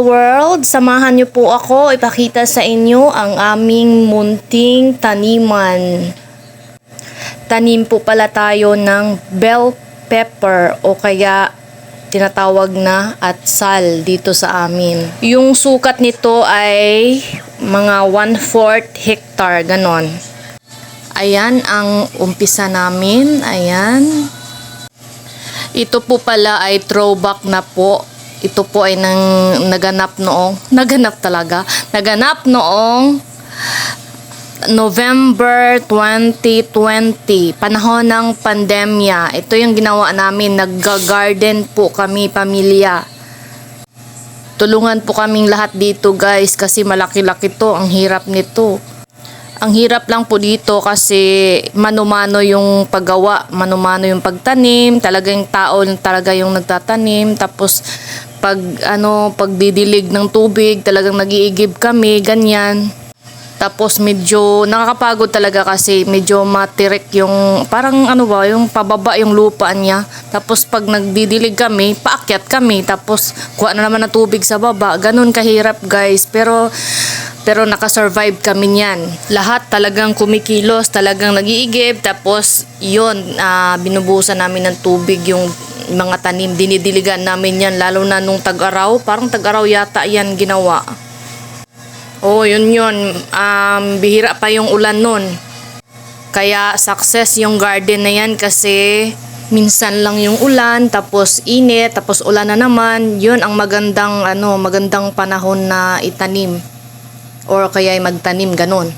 Hello world! Samahan niyo po ako ipakita sa inyo ang aming munting taniman. Tanim po pala tayo ng bell pepper o kaya tinatawag na atsal dito sa amin. Yung sukat nito ay mga 1/4 hectare, ganon. Ayan ang umpisa namin. Ayan. Ito po pala ay throwback na po. Ito po ay naganap noong November 2020, panahon ng pandemya. Ito yung ginawa namin, nag-garden po kami, pamilya. Tulungan po kaming lahat dito guys kasi malaki-laki to, ang hirap nito. Ang hirap lang po dito kasi mano-mano yung paggawa, mano-mano yung pagtanim, talagang tao talaga yung nagtatanim, tapos pagdidilig ng tubig, talagang nag-iigib kami, ganyan. Tapos medyo nakakapagod talaga kasi medyo matirik yung parang yung pababa yung lupa niya. Tapos pag nagdidilig kami, paakyat kami, tapos kuha na naman ng tubig sa baba. Ganun kahirap guys, pero nakasurvive kami niyan. Lahat talagang kumikilos, talagang nag-iigib, tapos yun, binubusan namin ng tubig yung mga tanim, dinidiligan namin yan, lalo na nung tag-araw, parang tag-araw yata yan ginawa. Oh, yun. Bihira pa yung ulan nun. Kaya success yung garden na yan kasi minsan lang yung ulan, tapos init, tapos ulan na naman. Yun ang magandang panahon na itanim. Or kaya ay magtanim, ganun.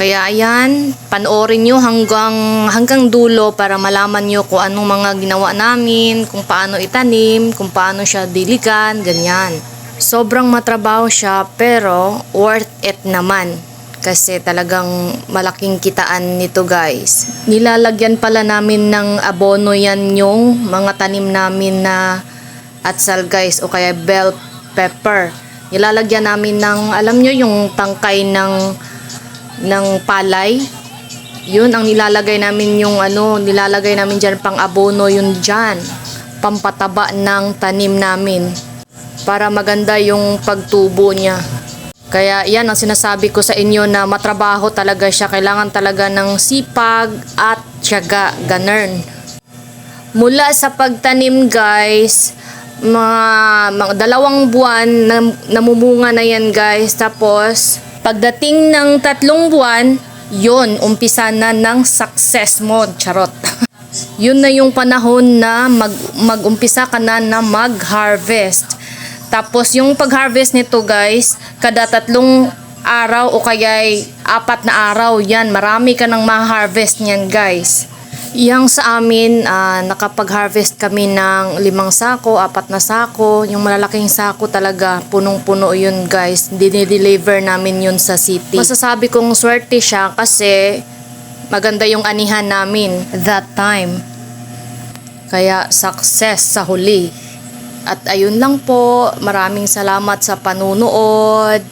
Kaya ayan, panoorin nyo hanggang dulo para malaman nyo kung anong mga ginawa namin, kung paano itanim, kung paano siya diligan, ganyan. Sobrang matrabaho siya pero worth it naman. Kasi talagang malaking kitaan nito guys. Nilalagyan pala namin ng abono yan yung mga tanim namin na atsal guys o kaya bell pepper. Nilalagyan namin ng, alam nyo yung tangkay ng palay. Yun ang nilalagay namin nilalagay namin dyan pang abono yun dyan. Pampataba ng tanim namin. Para maganda yung pagtubo niya. Kaya yan ang sinasabi ko sa inyo na matrabaho talaga siya. Kailangan talaga ng sipag at tiyaga, ganun. Mula sa pagtanim guys, mga 2 buwan namumunga na yan guys. Tapos pagdating ng 3 buwan, yun, umpisa na ng success mode. Charot. Yun na yung panahon na mag-umpisa ka na mag-harvest. Tapos yung pag-harvest nito guys, kada 3 araw o kaya 4 na araw, yan, marami ka nang ma-harvest niyan guys. Yang sa amin, nakapag-harvest kami ng 5 sako, 4 na sako. Yung malalaking sako talaga, punong-puno yun guys. Dinideliver namin yun sa city. Masasabi kong swerte siya kasi maganda yung anihan namin that time. Kaya success sa huli. At ayun lang po, maraming salamat sa panunood.